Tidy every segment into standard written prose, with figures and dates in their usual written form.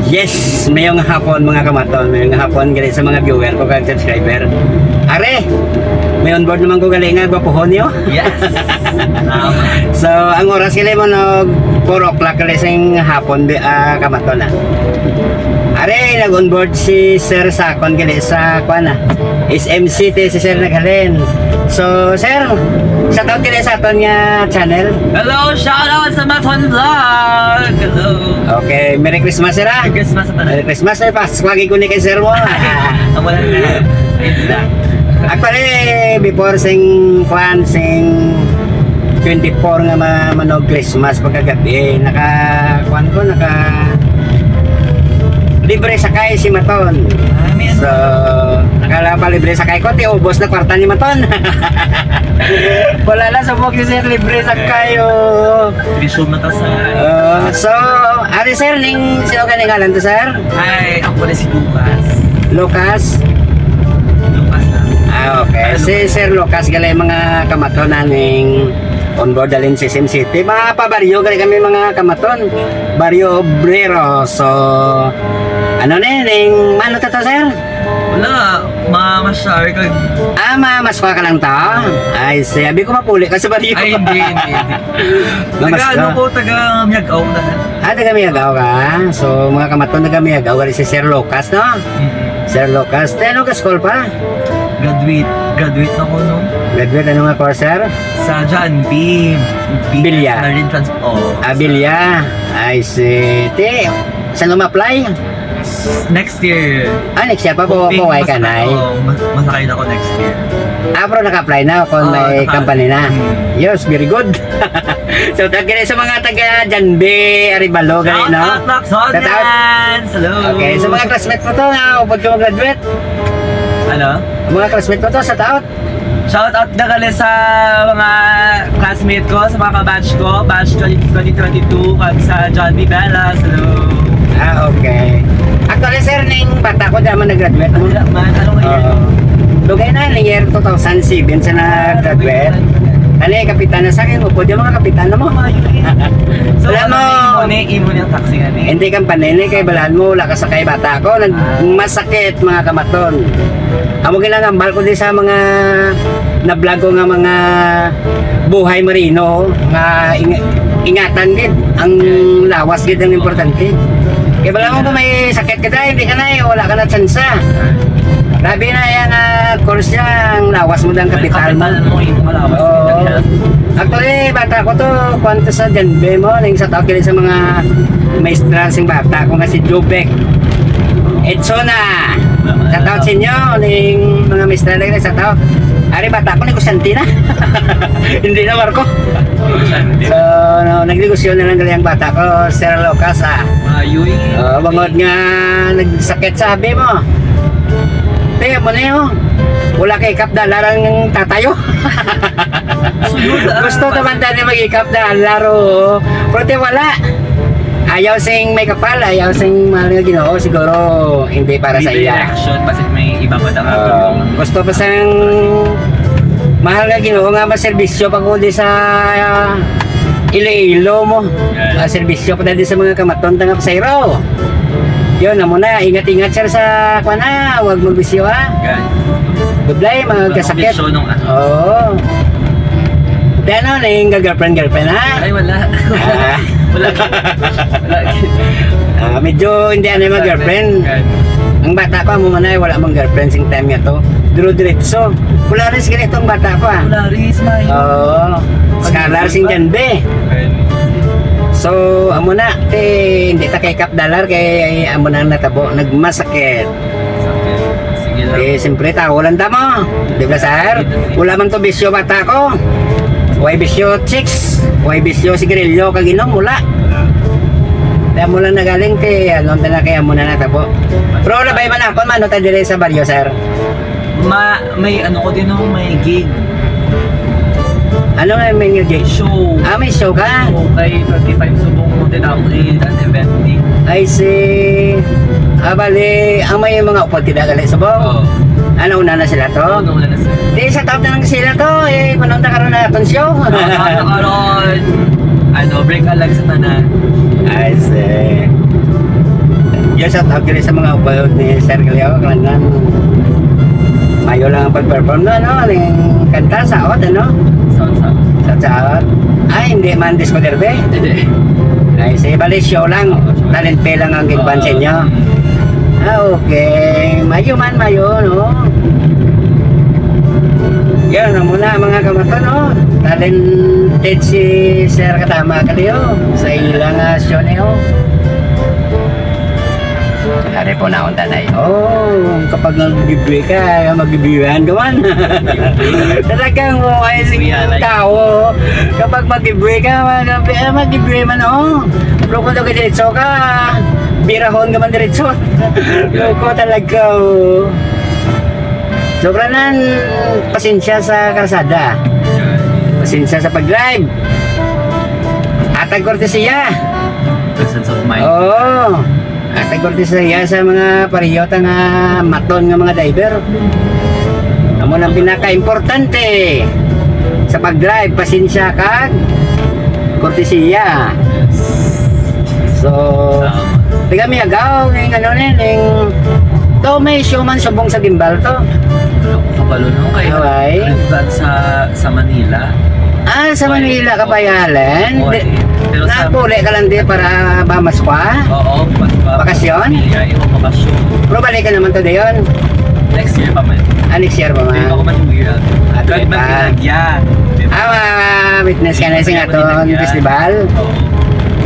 Yes, mayong hapon mga kamaton, mayong hapon gali sa mga viewer ko kag subscriber. Are, may on board naman ko gali nga gwapohon niyo. Yes. So, ang oras gali mo no 4 o'clock gali sing hapon kamaton na. Are, nag-on board si Sir Sakon gali sa kuan na. SMC te si Sir naghalin. So, Sir, shoutout gali sa aton nga channel. Hello, shout out sa Maton Vlog. Hello. Okay, Merry Christmas, Sir. Merry Christmas sa Merry tanan. Christmas, Sir. Paswagi ko ni kay Sir mo. Ang wala na. Ayun lang. Actually, before sing 24 nga manog Christmas pagkagabi, naka libre sakay si Maton. Amen. So, nakala pa libre sakay ko, ubos na kwarta ni Maton. Wala lang subok si Sir, libre sakay. Resume na ta sa... So, ari Sir, ning sino ka ngalan to Sir? Hi, ako pala si Lucas. Lucas? Lucas na. Okay. Si Sir Lucas gali mga kamaton naning on board dalin sa Sim City. Mga pabaryo gali kami mga kamaton. Baryo Obrero. So ano ning mano to Sir? Wala, mamasyar ka. Maswa ka lang ta. Ay, sabi ko mapuli ka sa baryo. Ay, hindi. Taga ano po, taga Miyagaw na. Taga Miyagaw ka. So mga kamaton taga Miyagaw gali si Sir Lucas, no? Sir Lucas, ano ka school pa? Graduate na ko no. Graduate ano nga course Sir? Sa John B. Bilya. Marine Transport. Oh. Abilya. Ay, si Te. Saan mo ma-apply? Next year. Next year pa po ay ka na. Masakay na ako next year. Pero naka-apply na kung may company na. Yes, very good. So, tagay sa mga taga Janbe, Aribalo, gani, no? Shout out, Sonians! Hello! Okay, so mga classmate mo to, upod ka mag-graduate. Ano? Mga classmate mo to, sa taot. Shout out na gali sa mga classmate ko, sa mga kabatch ko, batch 2022, kag sa John B. Bellas. Hello! Okay. Actually, sir, ning bata ko naman nag-graduate mo. Wala man, anong year? Lugay na, ng year 2007 sa nag-graduate. Ano kapitan na sa akin, upod yung mga kapitan na mo. So, Wala mo. imo ni ang taxi nga ni? Hindi kang panini, kay balahan mo, wala ka sakay bata ko. Masakit mga kamaton. Amo ginangambal ko din sa mga na-vlog ko nga mga buhay marino, nga ingatan din. Ang lawas din ang importante. Kaya balahan mo kung may sakit ka tayo, hindi ka na, wala ka na tsansa. Labi na yan course niya, ang lawas mo ng kapital mo. Malawas. Actually, bata ko to, kwento sa Janbe mo, nang sa tao sa mga maestra sing bata ko nga si Jubek. Etsona, sa tao sa inyo, ning mga maestra lang sa tao. Ari, bata ko, negosyante na. Hindi na, Marco. So, nagnegosyo na lang gali ang bata ko, Sir Lucas, bangod nga, nagsakit sabi mo. Te, mo na yun. Wala kay ikap dalar ang tatayo. Gusto naman tayo mag-ikap dalar o. Pero te, wala. Ayaw sing may kapal, ayaw sing mahal nga Ginoo, siguro hindi para sa iya. Basit may iba pa daw. Gusto pa sang mahal nga Ginoo nga maserbisyo pag uli sa Iloilo mo. Serbisyo pa dahil sa mga kamaton tanga pasayro. Yun na muna, ingat-ingat sir sa kuana, huwag magbisyo ha. Goodbye, magkasakit. Oo. Di ano, yung girlfriend ha? Ay, wala. Wala. Medyo hindi ano yung girlfriend. Ang bata pa mo manay, wala mong girlfriend sing time niya to. Duro-diretso. Wala rin ganito ang bata pa. Wala rin, smile. Oo. Scholar sing Janbe. So, amo na, hindi ta kay kap dalar kay amo na natabo, nagmasakit. Sige lang. Siyempre tao lang mo. Di ba sir? Wala man to bisyo bata ko. Way bisyo chicks, way bisyo sigarilyo kaginom, wala. Kaya mo lang nagaling kay ano na kaya mo na natabo. Pero wala ba man ako mano ta dire sa baryo sir? May ano ko din may gig. Ano nga may gig? Show. May show ka? Kay 35 subong mo din ako an event ni. I see. Bali, ang may mga upod kita gali sa bong. Ano una na sila to? Oo, na sila. Di sa top na lang sila to, panunta karon na itong show. Karon, break a leg sa tanan. I see. Yes, at actually sa mga upload ni Sir Galeo, kailangan mayo lang ang pag-perform na, no? Yung kanta sa out, ano? Sa out. Ay, hindi man disco derby. Hindi. Ay, sige, bali show lang. Talent pay lang ang gigbansin nyo. Ah, okay. Mayo man, mayo, no? Yan na muna mga kamato, no? Talented si Sir Katama Galeo sa ilang show niyo. Hari po na akong tanay. Oh, kapag nag-giveaway ka, mag-giveawayan ka man. Talagang ay sige tao. Kapag mag-giveaway ka, mag-giveaway man, oh. Pero kung nag-diretso ka, birahon ka man diretso. Loko talaga, oh. Sobrang nan pasensya sa kalsada. Pasensya sa pag-drive. Atag kortesiya. Presence of mind. Oo. Atag kortesiya sa mga pariyota nga maton nga mga driver. Amo nang pinaka-importante sa pag-drive, pasensya kag kortesiya. So, tiga mi agaw ng ano ning to may showman subong sa gimbal to. Kabalo no kayo. Okay. Sa Manila. Ah, sa Manila ka pa yalan? Oo, pero sa Napuli ka lang di para bamaswa? Oo, Bakasyon? Bakasyon. Pero balik ka naman to dayon. Next year pa man. Ah, next year pa Hindi man. ako manuwira. At Kahit pa. magkinagya. Witness ka na sa aton festival?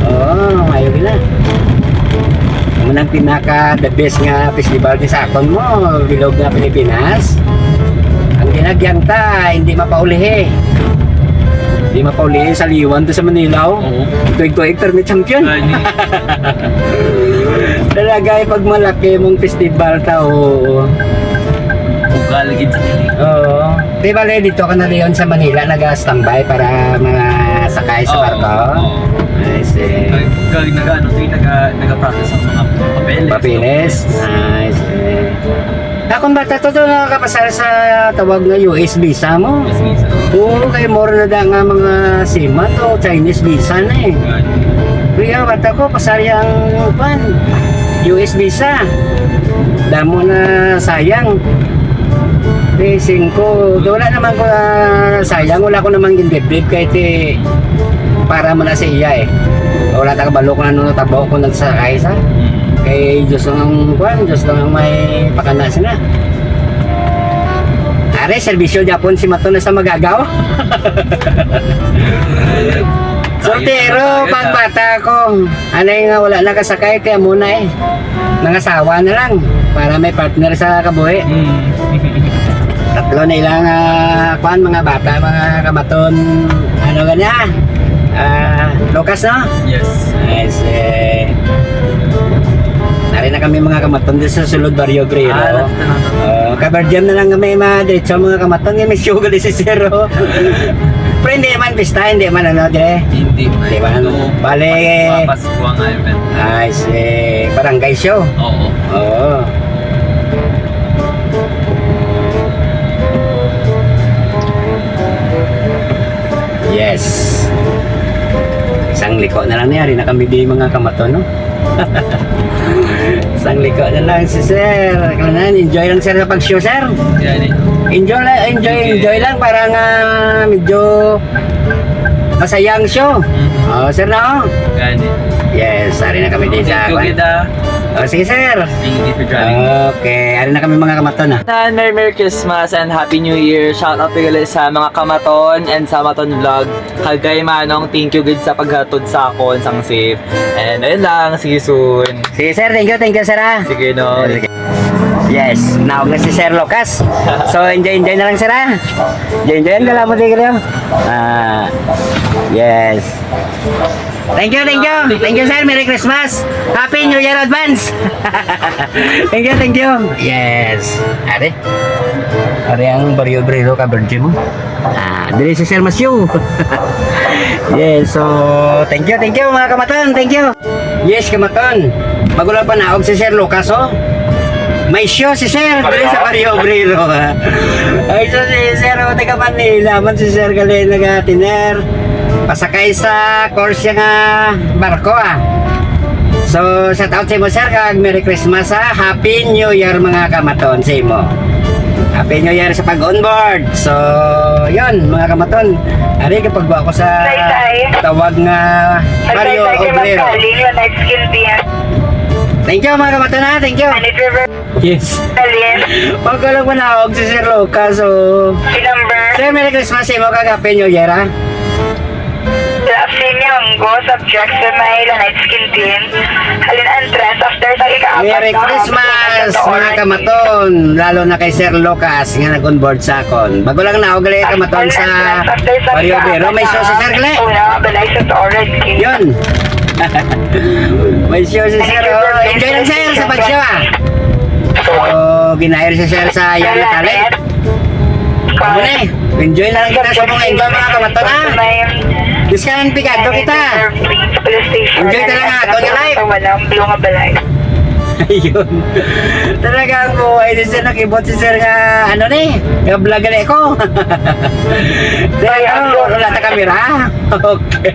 Oo, ayaw gila. Ang unang pinaka the best nga festival di sa aton mo, bilog nga Pilipinas. Ang ginagyang ta, hindi mapaulihi. Hindi mapaulihi sa liwan to sa Manila. Oo. Tuig-tuig tournament champion. Gani. Talaga pag malaki mong festival tao. Bugal gid sa kilig. Oo. Di ba dito ka na leon sa Manila nag-standby para mga sakay sa barko? I see. Kag naga-practice ang mga papeles. Papilis? I see. Kung bata to nakakapasal sa tawag na US visa mo? Yes, visa. Oo, kay more na da nga mga SIMA to, Chinese visa na eh. Gani. Kaya bata ko, pasayang pan, US visa. Damo na sayang. Racing ko, wala naman ko na sayang, wala ko namang gindibdib kahit para mo na sa iya eh. Wala ta kabalo ko na nung natabaw ko nagsakay sa. Kay Diyos lang ang kuwan, Diyos lang ang may pakanas na. Are, servisyo Japon si Mato na sa magagaw. Soltero, pag bata ko, ano yung wala na kasakay, kaya muna eh. Nangasawa na lang, para may partner sa kabuhi. Tatlo na ilang kuwan, mga bata, mga kamaton, ano ganya? Lucas, no? Yes. Yes, nari na kami mga kamaton din sa sulod Barrio Grero. Kabardiam na lang kami mga diretso mga kamaton. May sugar di si Zero. Pero hindi man pista, hindi man ano dire. Hindi man. Di ba? Bale. Pasko ang event. Ay, si barangay show. Oo. Oo. Yes. Isang liko na lang niya. Rin na kami di mga kamaton, no? Isang liko na lang si Sir. Kailangan enjoy lang sir sa pag-show, sir. Gani. Enjoy lang para nga medyo masayang show. Oh, sir na oh. Gani. Yes, ari na kami din sa Thank you, Gida. Oh, sige sir. Thank you for driving. Okay, ari na kami mga kamaton ah. Merry Christmas and Happy New Year. Shout out to guys sa mga kamaton and sa Maton Vlog. Kagay Manong, thank you good sa paghatod sa ako sang safe. And ayun lang, see you soon. Sige sir, thank you sir ah. Sige no. Yes, naog na si Sir Lucas. So enjoy na lang sir ah. Enjoy na lang mo din kayo. Yes. Thank you sir, Merry Christmas. Happy New Year advance. Thank you. Yes. Ari ang Barrio Brero ka Virgin mo. Dili si Sir Masyo. Yes, so thank you mga kamaton, thank you. Yes, kamaton. Magulang pa naog si Sir Lucas oh. May show si Sir dili sa Barrio Brero. Ay so si Sir o taga Manila man si Sir gali nagatiner. Pasakay sa course nga barko ah. So, shout out sa imo sir, kag Merry Christmas ha. Happy New Year mga kamaton sa imo. Happy New Year sa pag-onboard. So, yun mga kamaton. Ari kapag ako sa tawag nga Mario Obrero. Thank you mga kamaton ha, thank you. Yes. Pag lang manawag si Sir Lucas, so... Sir, Merry Christmas sa imo kag Happy New Year ha. Go subject sa may night skin team. Halin entrance after sa ika-apat. Merry Christmas mga kamaton. Lalo na kay Sir Lucas nga nag-onboard sa akon. Bago lang na, gali kamaton sa Mario Obrero. May show si Sir Gle. Yun. May show si Sir. Oh, enjoy lang Sir sa pag-show ah. So, ginahir si Sir sa Young Talent. Muna eh. Enjoy na lang kita sa mga enjoy mga kamaton ha. Diskan pigado kita. Enjoy ka lang ha. Ito nga live. Walang blue nga balay. Ayun. Talagang buhay din siya nakibot si Sir nga ano ni. Yung vlog gali ko. Wala ta kamera. Okay.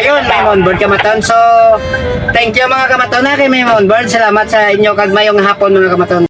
Ayun, may onboard kamaton. So, thank you mga kamaton na kay may onboard. Salamat sa inyo kag mayong hapon mga kamaton.